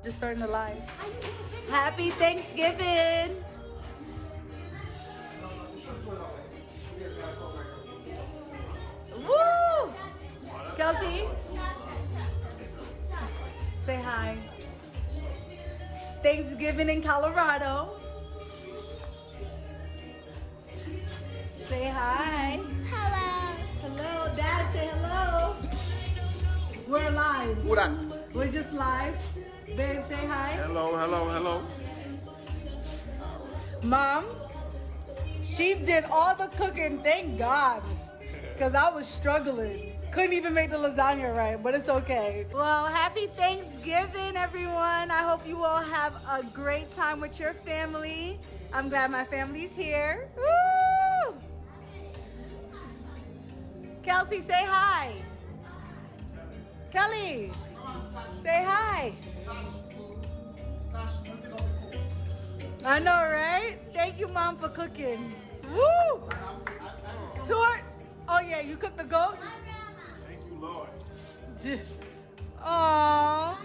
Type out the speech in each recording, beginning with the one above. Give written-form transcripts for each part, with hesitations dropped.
Just starting the live. Happy Thanksgiving! Woo! Kelsey, say hi. Thanksgiving in Colorado. Say hi. Hello. Hello, Dad, say hello. We're live. Who that? We're just live. Babe, say hi. Hello, hello, hello. Mom, she did all the cooking, thank God. Because I was struggling. Couldn't even make the lasagna right, but it's okay. Well, happy Thanksgiving, everyone. I hope you all have a great time with your family. I'm glad my family's here. Woo! Kelsey, say hi. Kelly, say hi. I know, right? Thank you, Mom, for cooking. Woo! Tour. Oh, yeah, you cooked the goat? Thank you, Lord. Aww.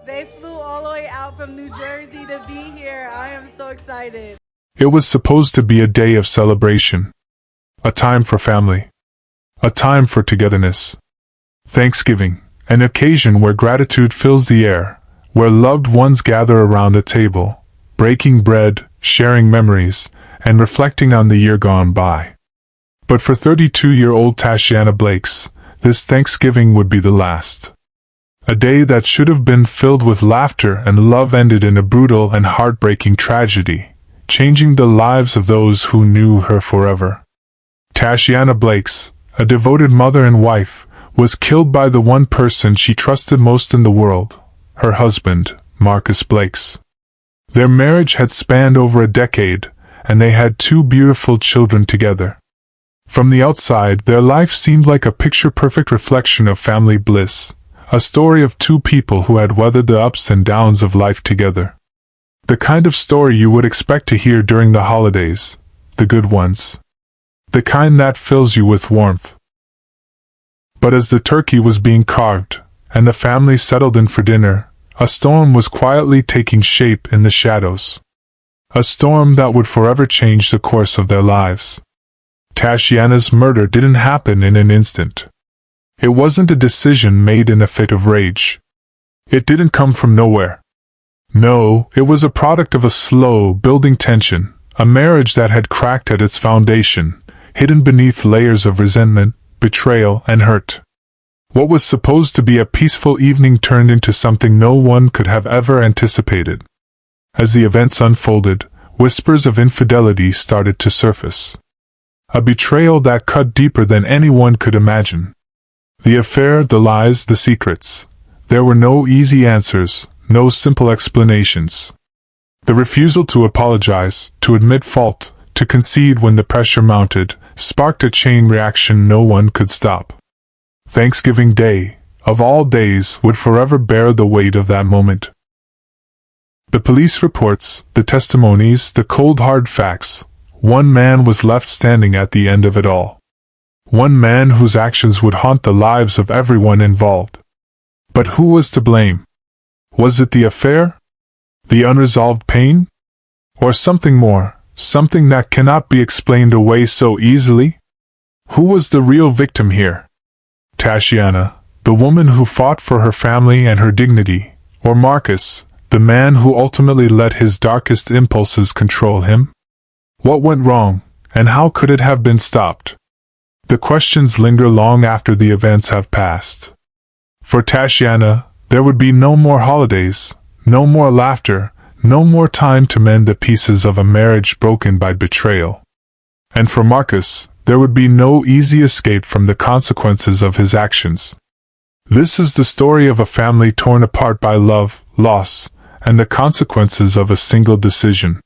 They flew all the way out from New Jersey to be here. I am so excited. It was supposed to be a day of celebration. A time for family. A time for togetherness. Thanksgiving, an occasion where gratitude fills the air, where loved ones gather around a table, breaking bread, sharing memories, and reflecting on the year gone by. But for 32-year-old Tashiana Blakes, this Thanksgiving would be the last. A day that should have been filled with laughter and love ended in a brutal and heartbreaking tragedy, changing the lives of those who knew her forever. Tashiana Blakes, a devoted mother and wife, was killed by the one person she trusted most in the world, her husband, Marcus Blakes. Their marriage had spanned over a decade, and they had 2 beautiful children together. From the outside, their life seemed like a picture-perfect reflection of family bliss, a story of 2 people who had weathered the ups and downs of life together. The kind of story you would expect to hear during the holidays, the good ones. The kind that fills you with warmth. But as the turkey was being carved, and the family settled in for dinner, a storm was quietly taking shape in the shadows. A storm that would forever change the course of their lives. Tashiana's murder didn't happen in an instant. It wasn't a decision made in a fit of rage. It didn't come from nowhere. No, it was a product of a slow, building tension, a marriage that had cracked at its foundation, hidden beneath layers of resentment, betrayal, and hurt. What was supposed to be a peaceful evening turned into something no one could have ever anticipated. As the events unfolded, whispers of infidelity started to surface. A betrayal that cut deeper than anyone could imagine. The affair, the lies, the secrets. There were no easy answers, no simple explanations. The refusal to apologize, to admit fault, to concede when the pressure mounted, sparked a chain reaction no one could stop. Thanksgiving Day, of all days, would forever bear the weight of that moment. The police reports, the testimonies, the cold hard facts. One man was left standing at the end of it all. One man whose actions would haunt the lives of everyone involved. But who was to blame? Was it the affair? The unresolved pain? Or something more, something that cannot be explained away so easily? Who was the real victim here? Tashiana, the woman who fought for her family and her dignity, or Marcus, the man who ultimately let his darkest impulses control him? What went wrong, and how could it have been stopped? The questions linger long after the events have passed. For Tashiana, there would be no more holidays, no more laughter, no more time to mend the pieces of a marriage broken by betrayal. And for Marcus, there would be no easy escape from the consequences of his actions. This is the story of a family torn apart by love, loss, and the consequences of a single decision.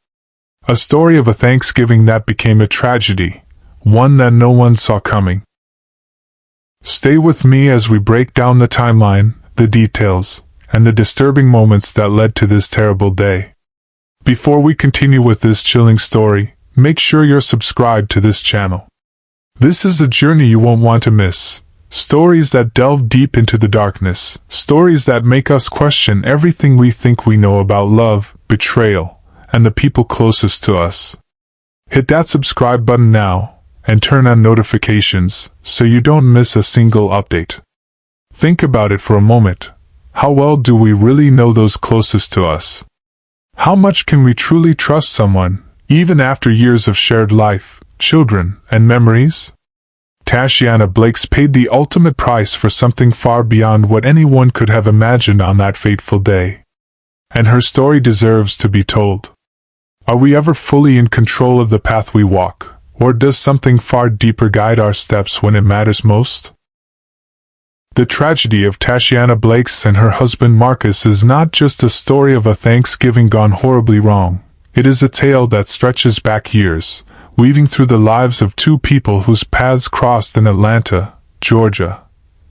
A story of a Thanksgiving that became a tragedy, one that no one saw coming. Stay with me as we break down the timeline, the details, and the disturbing moments that led to this terrible day. Before we continue with this chilling story, make sure you're subscribed to this channel. This is a journey you won't want to miss, Stories that delve deep into the darkness. Stories that make us question everything we think we know about love, betrayal, and the people closest to us. Hit that subscribe button now, and turn on notifications so you don't miss a single update. Think about it for a moment. How well do we really know those closest to us? How much can we truly trust someone, even after years of shared life, children, and memories? Tashiana Blakes paid the ultimate price for something far beyond what anyone could have imagined on that fateful day. And her story deserves to be told. Are we ever fully in control of the path we walk, or does something far deeper guide our steps when it matters most? The tragedy of Tashiana Blakes and her husband Marcus is not just a story of a Thanksgiving gone horribly wrong. It is a tale that stretches back years, weaving through the lives of two people whose paths crossed in Atlanta, Georgia,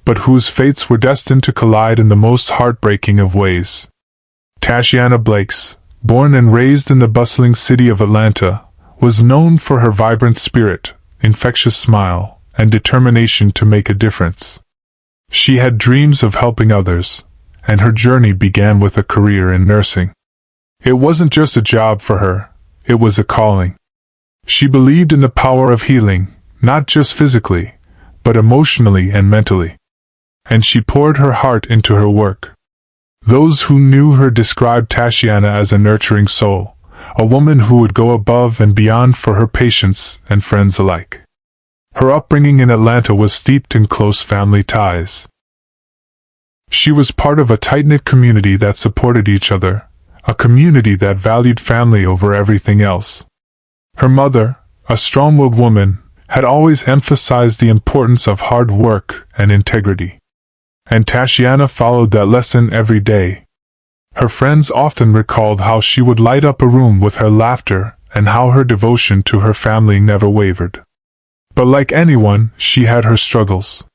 but whose fates were destined to collide in the most heartbreaking of ways. Tashiana Blakes, born and raised in the bustling city of Atlanta, was known for her vibrant spirit, infectious smile, and determination to make a difference. She had dreams of helping others, and her journey began with a career in nursing. It wasn't just a job for her, it was a calling. She believed in the power of healing, not just physically, but emotionally and mentally. And she poured her heart into her work. Those who knew her described Tashiana as a nurturing soul, a woman who would go above and beyond for her patients and friends alike. Her upbringing in Atlanta was steeped in close family ties. She was part of a tight-knit community that supported each other, a community that valued family over everything else. Her mother, a strong-willed woman, had always emphasized the importance of hard work and integrity. And Tashiana followed that lesson every day. Her friends often recalled how she would light up a room with her laughter and how her devotion to her family never wavered. But like anyone, she had her struggles.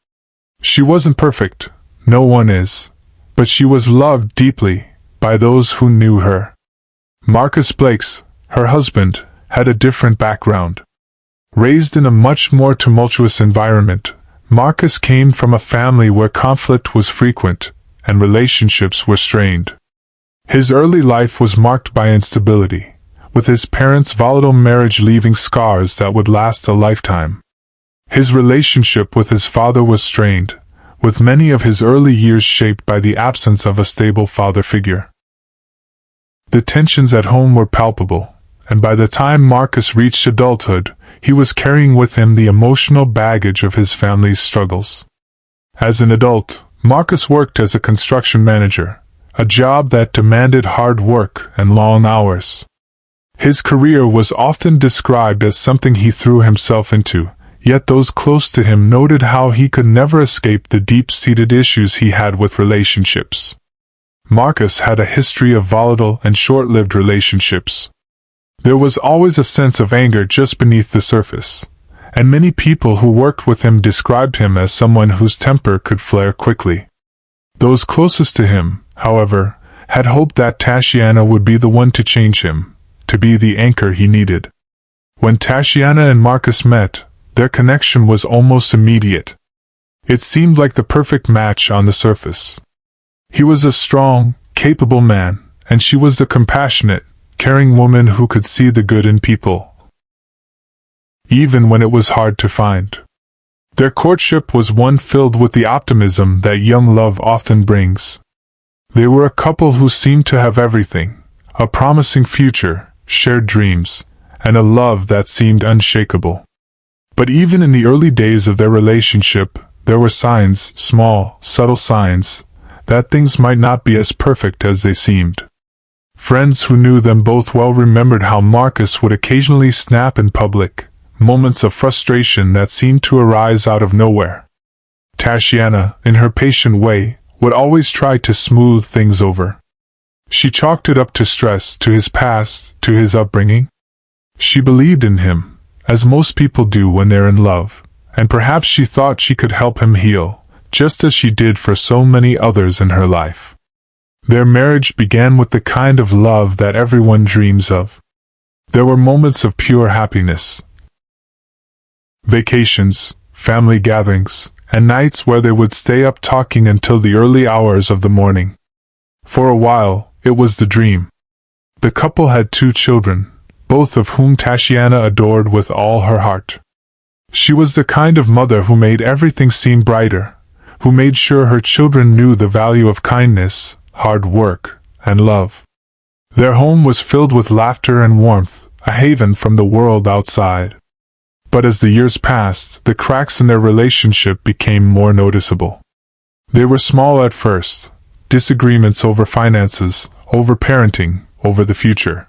She wasn't perfect, no one is, but she was loved deeply by those who knew her. Marcus Blakes, her husband, had a different background. Raised in a much more tumultuous environment, Marcus came from a family where conflict was frequent and relationships were strained. His early life was marked by instability, with his parents' volatile marriage leaving scars that would last a lifetime. His relationship with his father was strained, with many of his early years shaped by the absence of a stable father figure. The tensions at home were palpable, and by the time Marcus reached adulthood, he was carrying with him the emotional baggage of his family's struggles. As an adult, Marcus worked as a construction manager, a job that demanded hard work and long hours. His career was often described as something he threw himself into, yet those close to him noted how he could never escape the deep-seated issues he had with relationships. Marcus had a history of volatile and short-lived relationships. There was always a sense of anger just beneath the surface, and many people who worked with him described him as someone whose temper could flare quickly. Those closest to him, however, had hoped that Tashiana would be the one to change him, to be the anchor he needed. When Tashiana and Marcus met, their connection was almost immediate. It seemed like the perfect match on the surface. He was a strong, capable man, and she was the compassionate, caring woman who could see the good in people, even when it was hard to find. Their courtship was one filled with the optimism that young love often brings. They were a couple who seemed to have everything, a promising future, shared dreams, and a love that seemed unshakable. But even in the early days of their relationship, there were signs, small, subtle signs, that things might not be as perfect as they seemed. Friends who knew them both well remembered how Marcus would occasionally snap in public, moments of frustration that seemed to arise out of nowhere. Tashiana, in her patient way, would always try to smooth things over. She chalked it up to stress, to his past, to his upbringing. She believed in him, as most people do when they're in love, and perhaps she thought she could help him heal, just as she did for so many others in her life. Their marriage began with the kind of love that everyone dreams of. There were moments of pure happiness. Vacations, family gatherings, and nights where they would stay up talking until the early hours of the morning. For a while, it was the dream. The couple had 2 children, both of whom Tatiana adored with all her heart. She was the kind of mother who made everything seem brighter, who made sure her children knew the value of kindness, hard work, and love. Their home was filled with laughter and warmth, a haven from the world outside. But as the years passed, the cracks in their relationship became more noticeable. They were small at first, disagreements over finances, over parenting, over the future.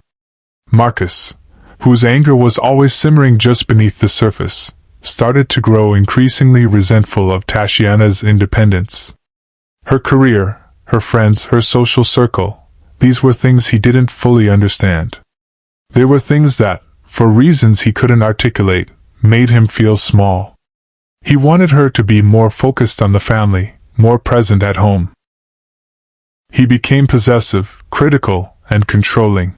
Marcus, whose anger was always simmering just beneath the surface, started to grow increasingly resentful of Tatiana's independence. Her career, her friends, her social circle, these were things he didn't fully understand. They were things that, for reasons he couldn't articulate, made him feel small. He wanted her to be more focused on the family, more present at home. He became possessive, critical, and controlling.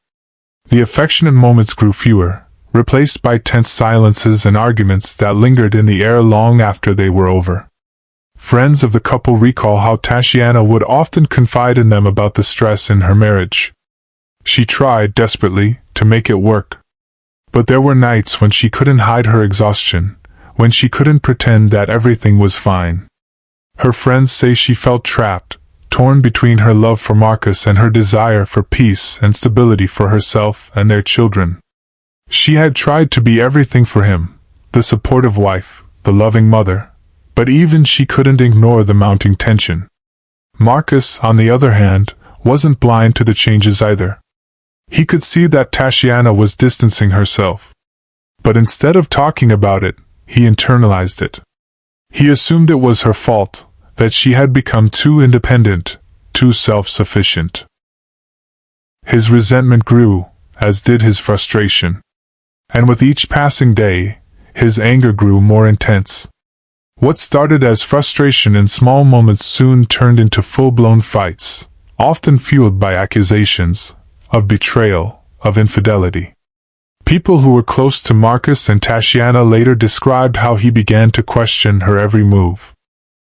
The affectionate moments grew fewer, replaced by tense silences and arguments that lingered in the air long after they were over. Friends of the couple recall how Tatiana would often confide in them about the stress in her marriage. She tried, desperately, to make it work. But there were nights when she couldn't hide her exhaustion, when she couldn't pretend that everything was fine. Her friends say she felt trapped, torn between her love for Marcus and her desire for peace and stability for herself and their children. She had tried to be everything for him, the supportive wife, the loving mother, but even she couldn't ignore the mounting tension. Marcus, on the other hand, wasn't blind to the changes either. He could see that Tatiana was distancing herself. But instead of talking about it, he internalized it. He assumed it was her fault, that she had become too independent, too self-sufficient. His resentment grew, as did his frustration. And with each passing day, his anger grew more intense. What started as frustration in small moments soon turned into full-blown fights, often fueled by accusations of betrayal, of infidelity. People who were close to Marcus and Tatiana later described how he began to question her every move.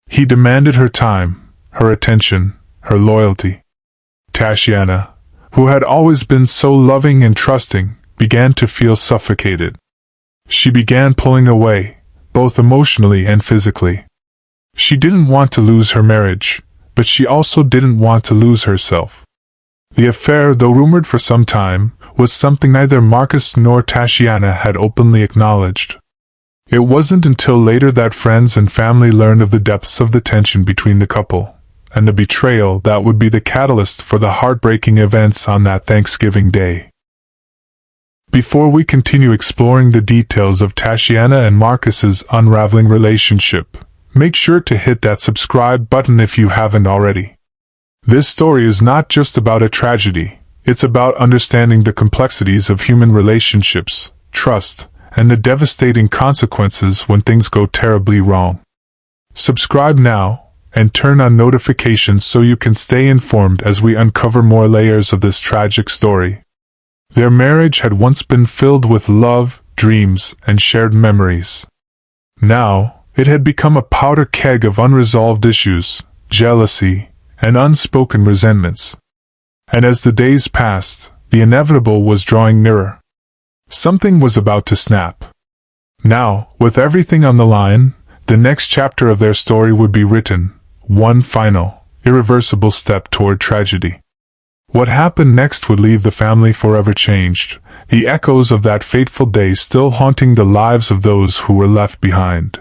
He demanded her time, her attention, her loyalty. Tatiana, who had always been so loving and trusting, began to feel suffocated. She began pulling away, both emotionally and physically. She didn't want to lose her marriage, but she also didn't want to lose herself. The affair, though rumored for some time, was something neither Marcus nor Tatiana had openly acknowledged. It wasn't until later that friends and family learned of the depths of the tension between the couple, and the betrayal that would be the catalyst for the heartbreaking events on that Thanksgiving day. Before we continue exploring the details of Tatiana and Marcus's unraveling relationship, make sure to hit that subscribe button if you haven't already. This story is not just about a tragedy, it's about understanding the complexities of human relationships, trust, and the devastating consequences when things go terribly wrong. Subscribe now, and turn on notifications so you can stay informed as we uncover more layers of this tragic story. Their marriage had once been filled with love, dreams, and shared memories. Now, it had become a powder keg of unresolved issues, jealousy, and unspoken resentments. And as the days passed, the inevitable was drawing nearer. Something was about to snap. Now, with everything on the line, the next chapter of their story would be written, one final, irreversible step toward tragedy. What happened next would leave the family forever changed, the echoes of that fateful day still haunting the lives of those who were left behind.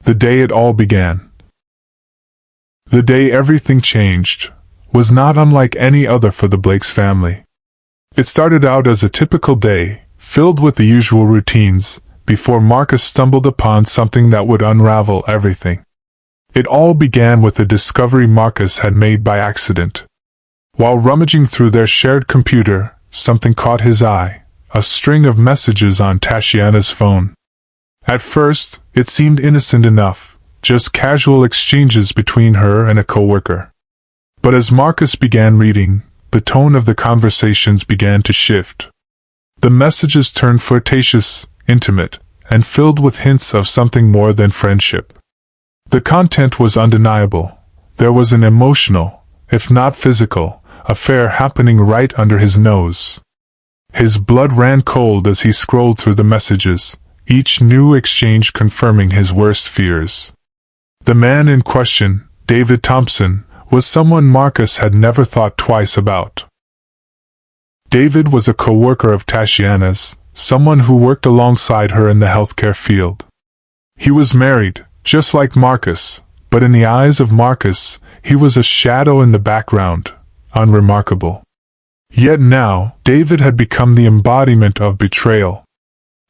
The day it all began. The day everything changed was not unlike any other for the Blakes family. It started out as a typical day, filled with the usual routines, before Marcus stumbled upon something that would unravel everything. It all began with a discovery Marcus had made by accident. While rummaging through their shared computer, something caught his eye, a string of messages on Tatiana's phone. At first, it seemed innocent enough, just casual exchanges between her and a coworker. But as Marcus began reading, the tone of the conversations began to shift. The messages turned flirtatious, intimate, and filled with hints of something more than friendship. The content was undeniable. There was an emotional, if not physical, affair happening right under his nose. His blood ran cold as he scrolled through the messages, each new exchange confirming his worst fears. The man in question, David Thompson, was someone Marcus had never thought twice about. David was a co-worker of Tashiana's, someone who worked alongside her in the healthcare field. He was married, just like Marcus, but in the eyes of Marcus, he was a shadow in the background, unremarkable. Yet now, David had become the embodiment of betrayal.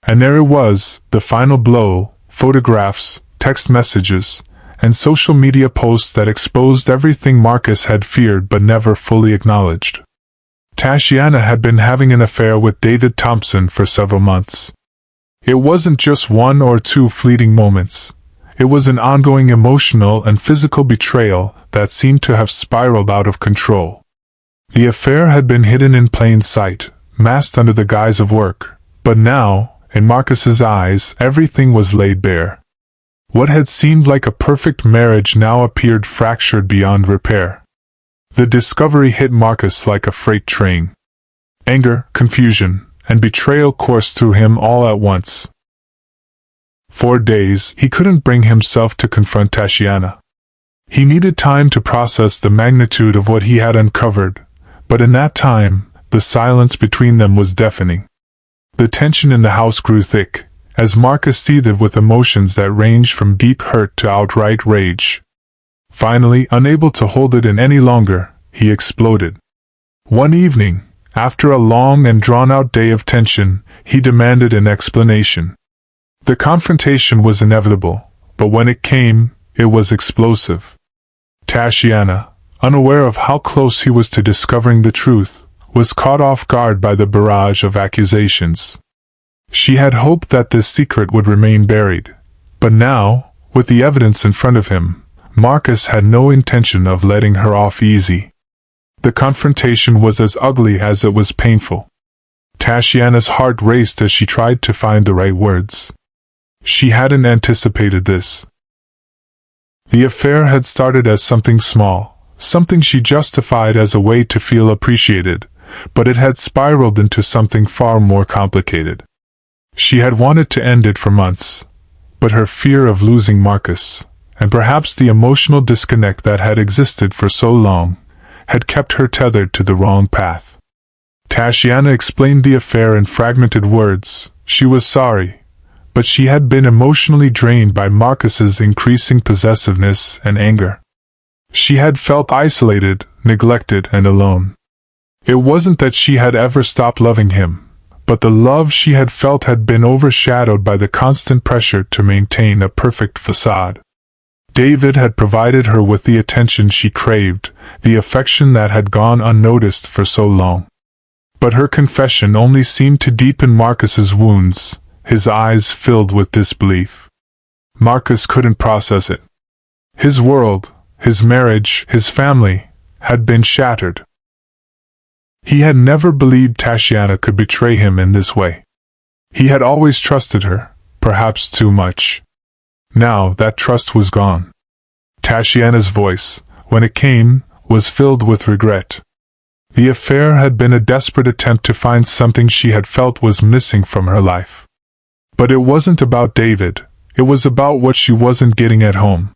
And there it was, the final blow: photographs, text messages, and social media posts that exposed everything Marcus had feared but never fully acknowledged. Tashiana had been having an affair with David Thompson for several months. It wasn't just one or two fleeting moments. It was an ongoing emotional and physical betrayal that seemed to have spiraled out of control. The affair had been hidden in plain sight, masked under the guise of work, but now, in Marcus's eyes, everything was laid bare. What had seemed like a perfect marriage now appeared fractured beyond repair. The discovery hit Marcus like a freight train. Anger, confusion, and betrayal coursed through him all at once. For days, he couldn't bring himself to confront Tashiana. He needed time to process the magnitude of what he had uncovered, but in that time, the silence between them was deafening. The tension in the house grew thick, as Marcus seethed with emotions that ranged from deep hurt to outright rage. Finally, unable to hold it in any longer, he exploded. One evening, after a long and drawn-out day of tension, he demanded an explanation. The confrontation was inevitable, but when it came, it was explosive. Tashiana, unaware of how close he was to discovering the truth, was caught off guard by the barrage of accusations. She had hoped that this secret would remain buried, but now, with the evidence in front of him, Marcus had no intention of letting her off easy. The confrontation was as ugly as it was painful. Tashiana's heart raced as she tried to find the right words. She hadn't anticipated this. The affair had started as something small, something she justified as a way to feel appreciated, but it had spiraled into something far more complicated. She had wanted to end it for months, but her fear of losing Marcus, and perhaps the emotional disconnect that had existed for so long, had kept her tethered to the wrong path. Tashiana explained the affair in fragmented words. She was sorry, but she had been emotionally drained by Marcus's increasing possessiveness and anger. She had felt isolated, neglected, and alone. It wasn't that she had ever stopped loving him, but the love she had felt had been overshadowed by the constant pressure to maintain a perfect facade. David had provided her with the attention she craved, the affection that had gone unnoticed for so long. But her confession only seemed to deepen Marcus's wounds, his eyes filled with disbelief. Marcus couldn't process it. His world, his marriage, his family, had been shattered. He had never believed Tashiana could betray him in this way. He had always trusted her, perhaps too much. Now that trust was gone. Tashiana's voice, when it came, was filled with regret. The affair had been a desperate attempt to find something she had felt was missing from her life. But it wasn't about David, it was about what she wasn't getting at home.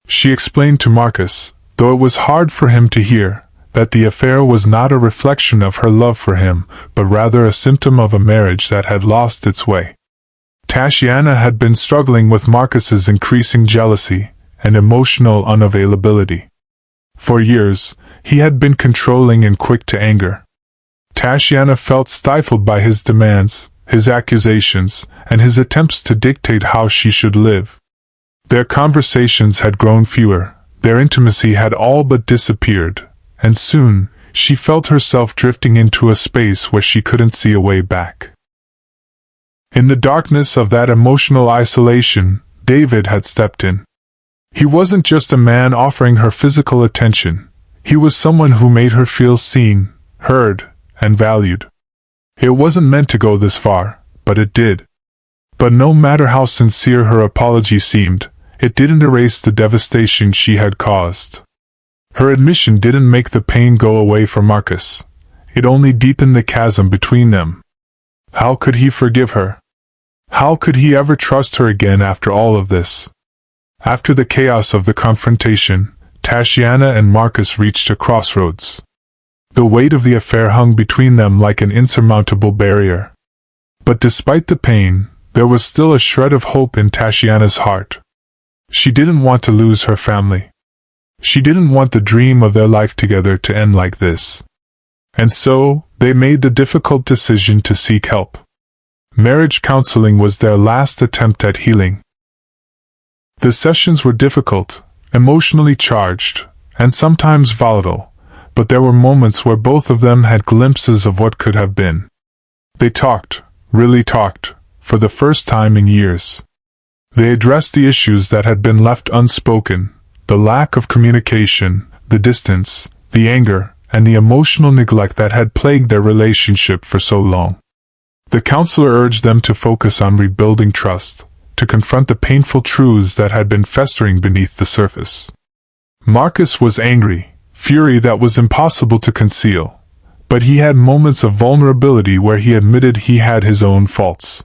She explained to Marcus, though it was hard for him to hear, that the affair was not a reflection of her love for him, but rather a symptom of a marriage that had lost its way. Tashiana had been struggling with Marcus's increasing jealousy and emotional unavailability. For years, he had been controlling and quick to anger. Tashiana felt stifled by his demands, his accusations, and his attempts to dictate how she should live. Their conversations had grown fewer, their intimacy had all but disappeared, and soon, she felt herself drifting into a space where she couldn't see a way back. In the darkness of that emotional isolation, David had stepped in. He wasn't just a man offering her physical attention, he was someone who made her feel seen, heard, and valued. It wasn't meant to go this far, but it did. But no matter how sincere her apology seemed, it didn't erase the devastation she had caused. Her admission didn't make the pain go away for Marcus. It only deepened the chasm between them. How could he forgive her? How could he ever trust her again after all of this? After the chaos of the confrontation, Tatiana and Marcus reached a crossroads. The weight of the affair hung between them like an insurmountable barrier. But despite the pain, there was still a shred of hope in Tatiana's heart. She didn't want to lose her family. She didn't want the dream of their life together to end like this. And so, they made the difficult decision to seek help. Marriage counseling was their last attempt at healing. The sessions were difficult, emotionally charged, and sometimes volatile, but there were moments where both of them had glimpses of what could have been. They talked, really talked, for the first time in years. They addressed the issues that had been left unspoken, the lack of communication, the distance, the anger, and the emotional neglect that had plagued their relationship for so long. The counselor urged them to focus on rebuilding trust, to confront the painful truths that had been festering beneath the surface. Marcus was angry, fury that was impossible to conceal, but he had moments of vulnerability where he admitted he had his own faults.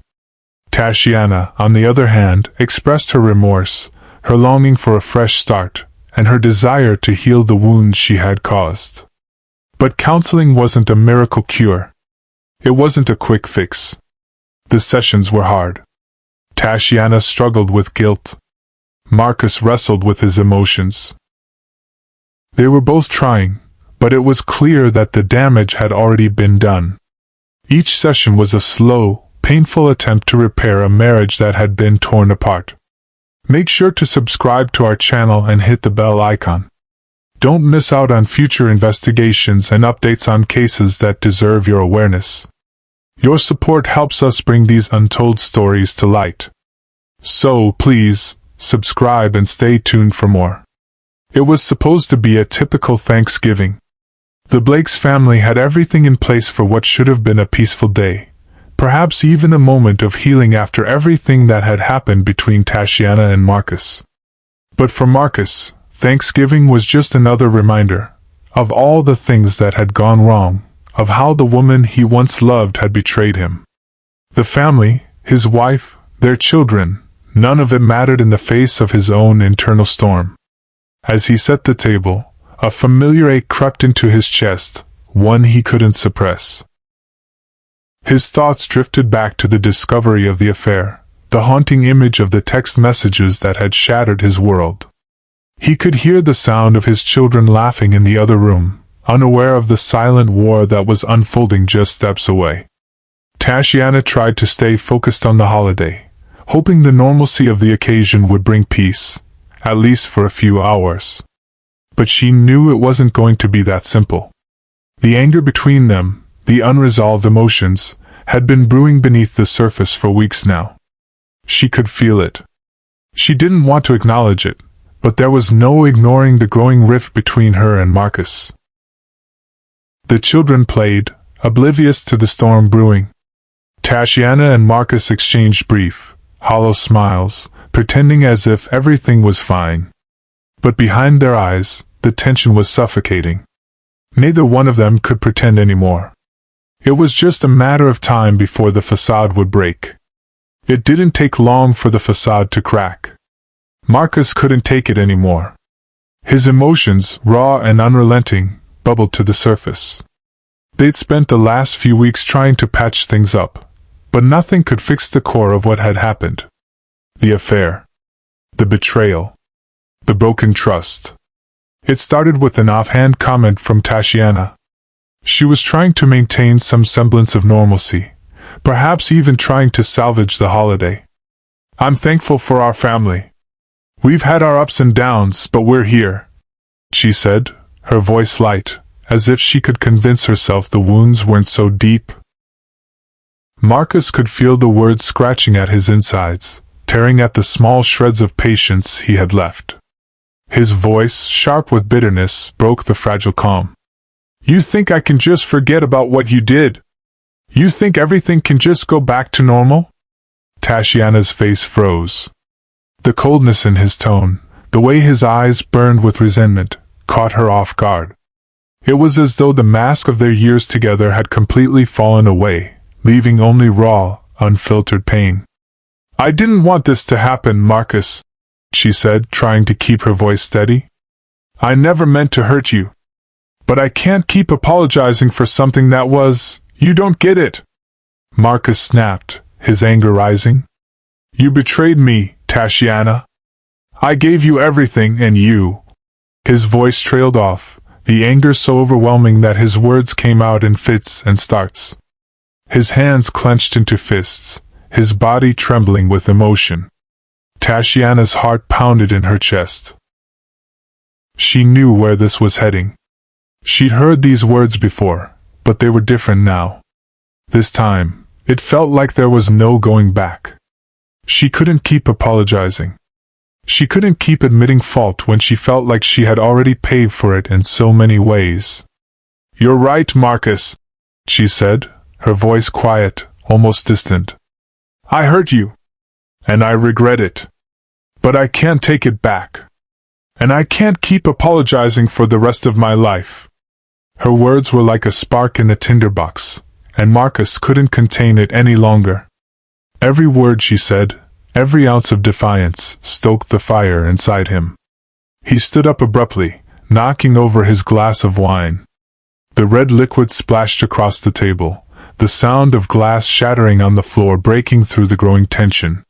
Tatiana, on the other hand, expressed her remorse, her longing for a fresh start, and her desire to heal the wounds she had caused. But counseling wasn't a miracle cure. It wasn't a quick fix. The sessions were hard. Tatiana struggled with guilt. Marcus wrestled with his emotions. They were both trying, but it was clear that the damage had already been done. Each session was a slow, painful attempt to repair a marriage that had been torn apart. Make sure to subscribe to our channel and hit the bell icon. Don't miss out on future investigations and updates on cases that deserve your awareness. Your support helps us bring these untold stories to light. So, please, subscribe and stay tuned for more. It was supposed to be a typical Thanksgiving. The Blake's family had everything in place for what should have been a peaceful day, perhaps even a moment of healing after everything that had happened between Tatiana and Marcus. But for Marcus, Thanksgiving was just another reminder of all the things that had gone wrong, of how the woman he once loved had betrayed him. The family, his wife, their children, none of it mattered in the face of his own internal storm. As he set the table, a familiar ache crept into his chest, one he couldn't suppress. His thoughts drifted back to the discovery of the affair, the haunting image of the text messages that had shattered his world. He could hear the sound of his children laughing in the other room, unaware of the silent war that was unfolding just steps away. Tatiana tried to stay focused on the holiday, hoping the normalcy of the occasion would bring peace, at least for a few hours. But she knew it wasn't going to be that simple. The anger between them, the unresolved emotions, had been brewing beneath the surface for weeks now. She could feel it. She didn't want to acknowledge it, but there was no ignoring the growing rift between her and Marcus. The children played, oblivious to the storm brewing. Tatiana and Marcus exchanged brief, hollow smiles, pretending as if everything was fine. But behind their eyes, the tension was suffocating. Neither one of them could pretend anymore. It was just a matter of time before the facade would break. It didn't take long for the facade to crack. Marcus couldn't take it anymore. His emotions, raw and unrelenting, bubbled to the surface. They'd spent the last few weeks trying to patch things up, but nothing could fix the core of what had happened. The affair. The betrayal. The broken trust. It started with an offhand comment from Tatiana. She was trying to maintain some semblance of normalcy, perhaps even trying to salvage the holiday. "I'm thankful for our family. We've had our ups and downs, but we're here," she said, her voice light, as if she could convince herself the wounds weren't so deep. Marcus could feel the words scratching at his insides, tearing at the small shreds of patience he had left. His voice, sharp with bitterness, broke the fragile calm. "You think I can just forget about what you did? You think everything can just go back to normal?" Tatiana's face froze. The coldness in his tone, the way his eyes burned with resentment, caught her off guard. It was as though the mask of their years together had completely fallen away, leaving only raw, unfiltered pain. "I didn't want this to happen, Marcus," she said, trying to keep her voice steady. "I never meant to hurt you. But I can't keep apologizing for something that was, you don't get it." Marcus snapped, his anger rising. "You betrayed me, Tatiana. I gave you everything and you—" His voice trailed off, the anger so overwhelming that his words came out in fits and starts. His hands clenched into fists, his body trembling with emotion. Tatiana's heart pounded in her chest. She knew where this was heading. She'd heard these words before, but they were different now. This time, it felt like there was no going back. She couldn't keep apologizing. She couldn't keep admitting fault when she felt like she had already paid for it in so many ways. "You're right, Marcus," she said, her voice quiet, almost distant. "I hurt you. And I regret it. But I can't take it back. And I can't keep apologizing for the rest of my life." Her words were like a spark in a tinderbox, and Marcus couldn't contain it any longer. Every word she said, every ounce of defiance, stoked the fire inside him. He stood up abruptly, knocking over his glass of wine. The red liquid splashed across the table, the sound of glass shattering on the floor breaking through the growing tension.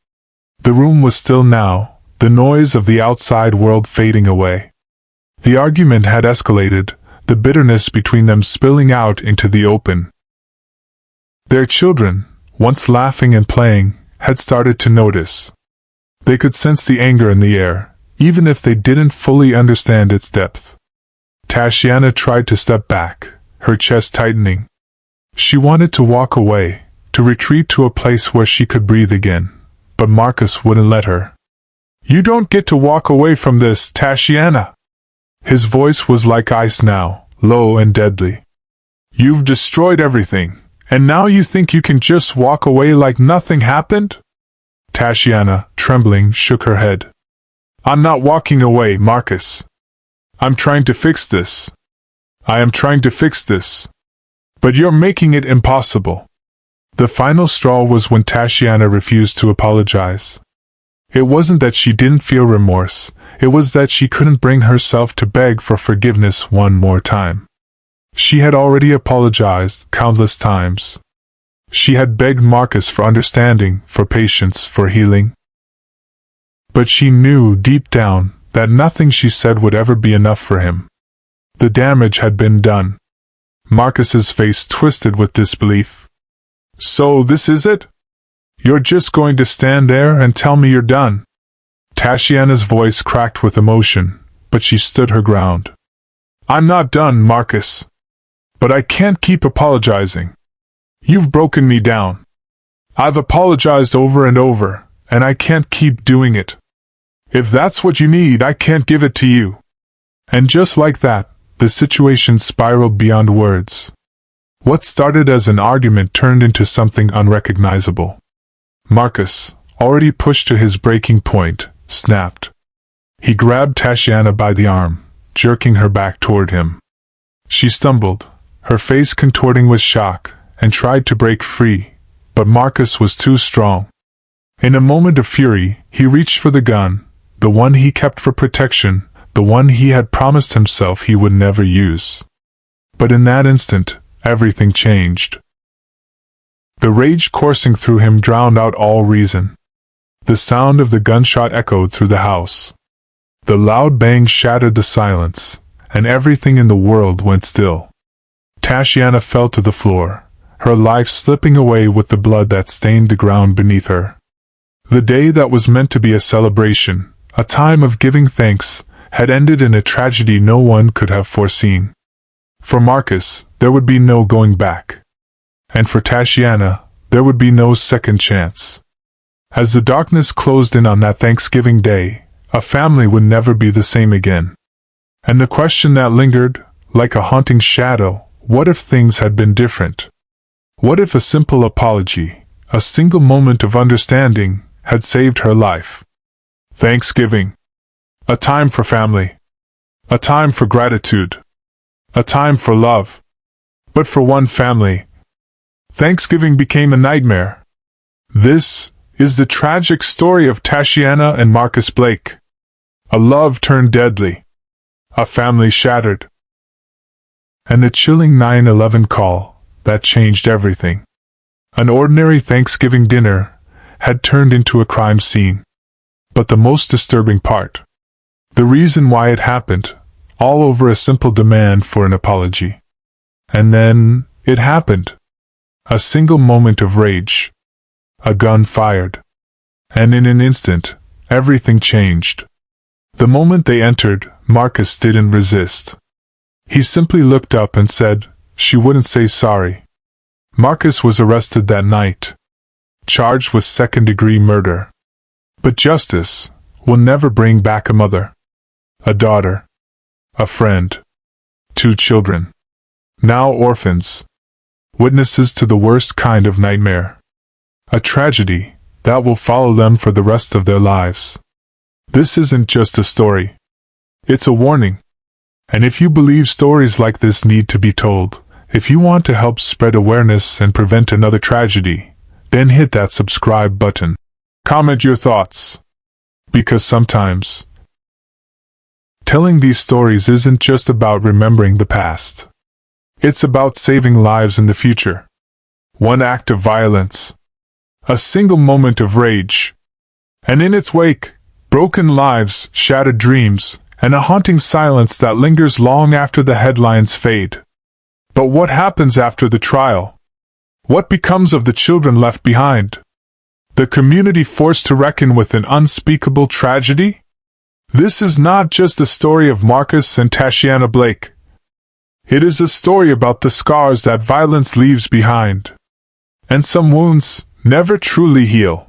The room was still now, the noise of the outside world fading away. The argument had escalated, the bitterness between them spilling out into the open. Their children, once laughing and playing, had started to notice. They could sense the anger in the air, even if they didn't fully understand its depth. Tatiana tried to step back, her chest tightening. She wanted to walk away, to retreat to a place where she could breathe again, but Marcus wouldn't let her. "You don't get to walk away from this, Tatiana." His voice was like ice now, low and deadly. "You've destroyed everything, and now you think you can just walk away like nothing happened?" Tatiana, trembling, shook her head. "I'm not walking away, Marcus. I'm trying to fix this. I am trying to fix this. But you're making it impossible." The final straw was when Tatiana refused to apologize. It wasn't that she didn't feel remorse, it was that she couldn't bring herself to beg for forgiveness one more time. She had already apologized countless times. She had begged Marcus for understanding, for patience, for healing. But she knew deep down that nothing she said would ever be enough for him. The damage had been done. Marcus's face twisted with disbelief. "So this is it? You're just going to stand there and tell me you're done?" Tatiana's voice cracked with emotion, but she stood her ground. "I'm not done, Marcus. But I can't keep apologizing. You've broken me down. I've apologized over and over, and I can't keep doing it. If that's what you need, I can't give it to you." And just like that, the situation spiraled beyond words. What started as an argument turned into something unrecognizable. Marcus, already pushed to his breaking point, snapped. He grabbed Tatiana by the arm, jerking her back toward him. She stumbled, her face contorting with shock, and tried to break free, but Marcus was too strong. In a moment of fury, he reached for the gun, the one he kept for protection, the one he had promised himself he would never use. But in that instant, everything changed. The rage coursing through him drowned out all reason. The sound of the gunshot echoed through the house. The loud bang shattered the silence, and everything in the world went still. Tatiana fell to the floor, her life slipping away with the blood that stained the ground beneath her. The day that was meant to be a celebration, a time of giving thanks, had ended in a tragedy no one could have foreseen. For Marcus, there would be no going back. And for Tatiana, there would be no second chance. As the darkness closed in on that Thanksgiving day, a family would never be the same again. And the question that lingered, like a haunting shadow, what if things had been different? What if a simple apology, a single moment of understanding, had saved her life? Thanksgiving. A time for family. A time for gratitude. A time for love. But for one family, Thanksgiving became a nightmare. This is the tragic story of Tashiana and Marcus Blake. A love turned deadly. A family shattered. And the chilling 9/11 call that changed everything. An ordinary Thanksgiving dinner had turned into a crime scene. But the most disturbing part, the reason why it happened, all over a simple demand for an apology. And then it happened. A single moment of rage. A gun fired. And in an instant, everything changed. The moment they entered, Marcus didn't resist. He simply looked up and said she wouldn't say sorry. Marcus was arrested that night, charged with second-degree murder. But justice will never bring back a mother, a daughter, a friend, 2 children, now orphans, witnesses to the worst kind of nightmare. A tragedy that will follow them for the rest of their lives. This isn't just a story. It's a warning. And if you believe stories like this need to be told, if you want to help spread awareness and prevent another tragedy, then hit that subscribe button. Comment your thoughts. Because sometimes, telling these stories isn't just about remembering the past. It's about saving lives in the future. One act of violence, a single moment of rage, and in its wake, broken lives, shattered dreams, and a haunting silence that lingers long after the headlines fade. But what happens after the trial? What becomes of the children left behind? The community forced to reckon with an unspeakable tragedy? This is not just a story of Marcus and Tashiana Blake. It is a story about the scars that violence leaves behind. And some wounds never truly heal.